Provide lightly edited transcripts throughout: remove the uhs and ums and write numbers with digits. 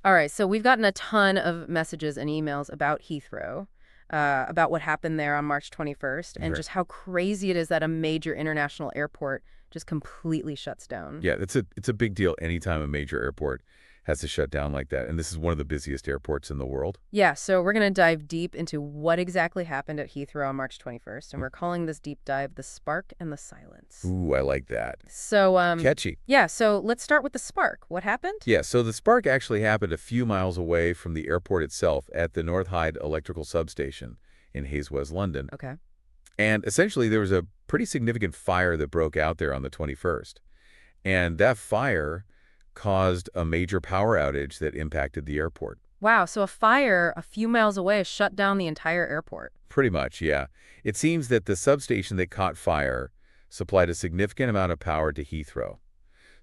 All right, so we've gotten a ton of messages and emails about Heathrow, about what happened there on March 21st, and Right. just how crazy it is that a major international airport just completely shuts down. Yeah, it's a big deal anytime a major airport has to shut down like that, and this is one of the busiest airports in the world. Yeah, so we're going to dive deep into what exactly happened at Heathrow on March 21st, and Mm. we're calling this deep dive The Spark and the Silence. Ooh, I like that. So, Catchy. yeah, so let's start with the spark. What happened? Yeah, so the spark actually happened a few miles away from the airport itself at the North Hyde electrical substation in Hayes West London. Okay. And essentially, there was a pretty significant fire that broke out there on the 21st. And that fire caused a major power outage that impacted the airport. Wow, so a fire a few miles away shut down the entire airport. Pretty much, yeah. It seems that the substation that caught fire supplied a significant amount of power to Heathrow.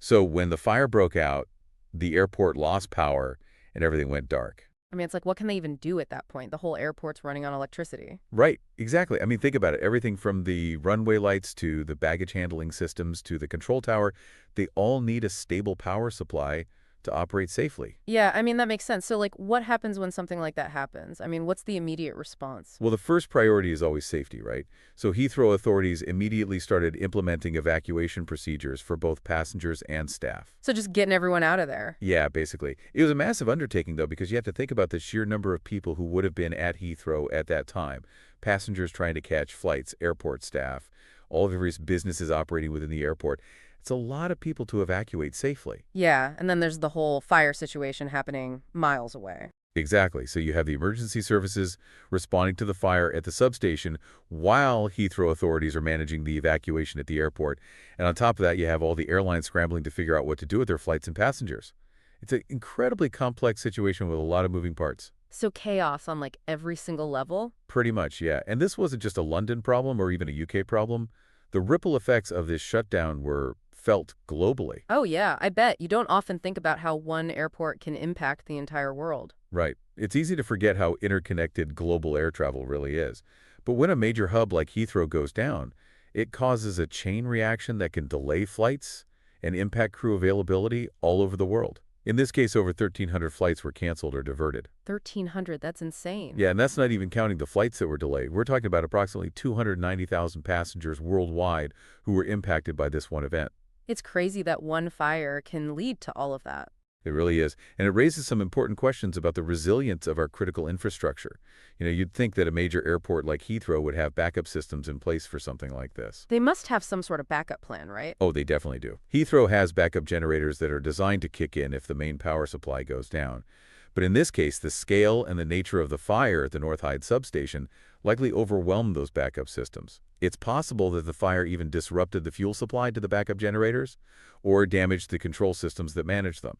So when the fire broke out, the airport lost power and everything went dark. I mean, it's like, what can they even do at that point? The whole airport's running on electricity. Right, exactly. I mean, think about it. Everything from the runway lights to the baggage handling systems to the control tower, they all need a stable power supply to operate safely. Yeah, I mean, that makes sense. So, like, what happens when something like that happens? I mean, what's the immediate response? Well, the first priority is always safety, right? So Heathrow authorities immediately started implementing evacuation procedures for both passengers and staff. So, just getting everyone out of there. Yeah, basically. It was a massive undertaking, though, because you have to think about the sheer number of people who would have been at Heathrow at that time. Passengers trying to catch flights, airport staff, all of the various businesses operating within the airport. It's a lot of people to evacuate safely. Yeah, and then there's the whole fire situation happening miles away. Exactly. So you have the emergency services responding to the fire at the substation while Heathrow authorities are managing the evacuation at the airport. And on top of that, you have all the airlines scrambling to figure out what to do with their flights and passengers. It's an incredibly complex situation with a lot of moving parts. So, chaos on like every single level. Pretty much, yeah. And this wasn't just a London problem or even a UK problem. The ripple effects of this shutdown were felt globally. Oh, yeah, I bet. You don't often think about how one airport can impact the entire world. Right. It's easy to forget how interconnected global air travel really is. But when a major hub like Heathrow goes down, it causes a chain reaction that can delay flights and impact crew availability all over the world. In this case, over 1,300 flights were canceled or diverted. 1,300, that's insane. Yeah, and that's not even counting the flights that were delayed. We're talking about approximately 290,000 passengers worldwide who were impacted by this one event. It's crazy that one fire can lead to all of that. It really is. And it raises some important questions about the resilience of our critical infrastructure. You'd think that a major airport like Heathrow would have backup systems in place for something like this. They must have some sort of backup plan, right? Oh, they definitely do. Heathrow has backup generators that are designed to kick in if the main power supply goes down. But in this case, the scale and the nature of the fire at the North Hyde substation likely overwhelmed those backup systems. It's possible that the fire even disrupted the fuel supply to the backup generators or damaged the control systems that manage them.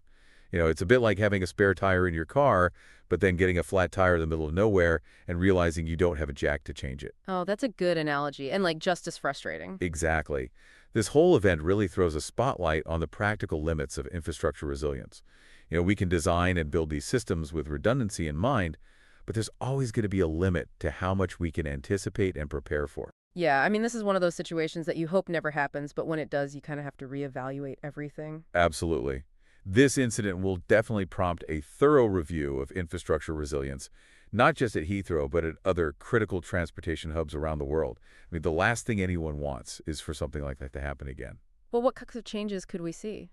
It's a bit like having a spare tire in your car, but then getting a flat tire in the middle of nowhere and realizing you don't have a jack to change it. Oh, that's a good analogy, and like just as frustrating. Exactly. This whole event really throws a spotlight on the practical limits of infrastructure resilience. We can design and build these systems with redundancy in mind, but there's always going to be a limit to how much we can anticipate and prepare for. Yeah, I mean, this is one of those situations that you hope never happens, but when it does, you kind of have to reevaluate everything. Absolutely. This incident will definitely prompt a thorough review of infrastructure resilience, not just at Heathrow, but at other critical transportation hubs around the world. I mean, the last thing anyone wants is for something like that to happen again. Well, what kinds of changes could we see?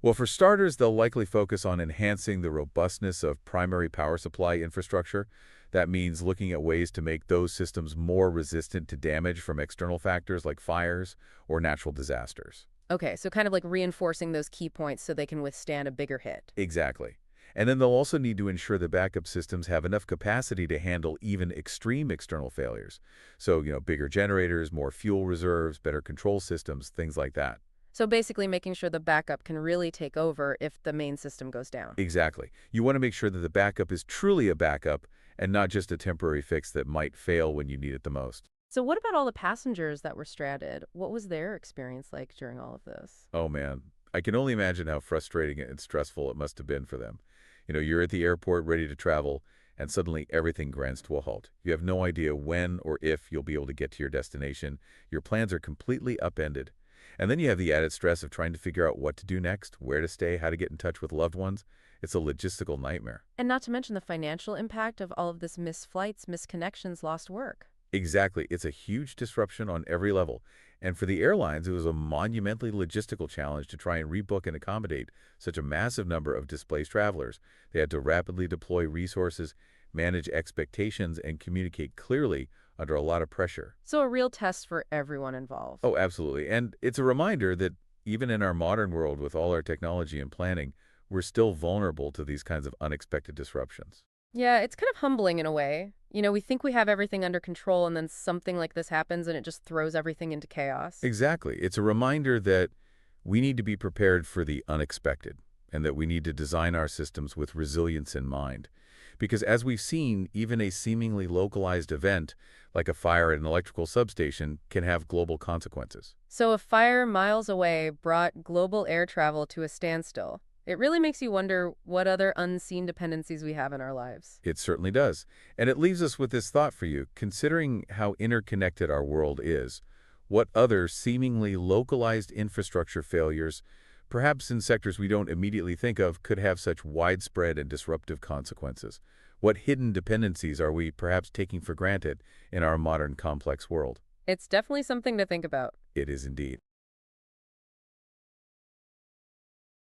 Well, for starters, they'll likely focus on enhancing the robustness of primary power supply infrastructure. That means looking at ways to make those systems more resistant to damage from external factors like fires or natural disasters. Okay, so kind of like reinforcing those key points so they can withstand a bigger hit. Exactly. And then they'll also need to ensure the backup systems have enough capacity to handle even extreme external failures. So, bigger generators, more fuel reserves, better control systems, things like that. So basically making sure the backup can really take over if the main system goes down. Exactly. You want to make sure that the backup is truly a backup and not just a temporary fix that might fail when you need it the most. So what about all the passengers that were stranded? What was their experience like during all of this? Oh man, I can only imagine how frustrating and stressful it must have been for them. You're at the airport ready to travel, and suddenly everything grinds to a halt. You have no idea when or if you'll be able to get to your destination. Your plans are completely upended. And then you have the added stress of trying to figure out what to do next, where to stay, how to get in touch with loved ones. It's a logistical nightmare. And not to mention the financial impact of all of this missed flights, missed connections, lost work. Exactly. It's a huge disruption on every level. And for the airlines, it was a monumentally logistical challenge to try and rebook and accommodate such a massive number of displaced travelers. They had to rapidly deploy resources, manage expectations, and communicate clearly under a lot of pressure. So a real test for everyone involved. Oh, absolutely. And it's a reminder that even in our modern world, with all our technology and planning, we're still vulnerable to these kinds of unexpected disruptions. Yeah, it's kind of humbling in a way. We think we have everything under control, and then something like this happens and it just throws everything into chaos. Exactly. It's a reminder that we need to be prepared for the unexpected and that we need to design our systems with resilience in mind. Because as we've seen, even a seemingly localized event, like a fire at an electrical substation, can have global consequences. So a fire miles away brought global air travel to a standstill. It really makes you wonder what other unseen dependencies we have in our lives. It certainly does. And it leaves us with this thought for you. Considering how interconnected our world is, what other seemingly localized infrastructure failures, perhaps in sectors we don't immediately think of, could have such widespread and disruptive consequences? What hidden dependencies are we perhaps taking for granted in our modern complex world? It's definitely something to think about. It is indeed.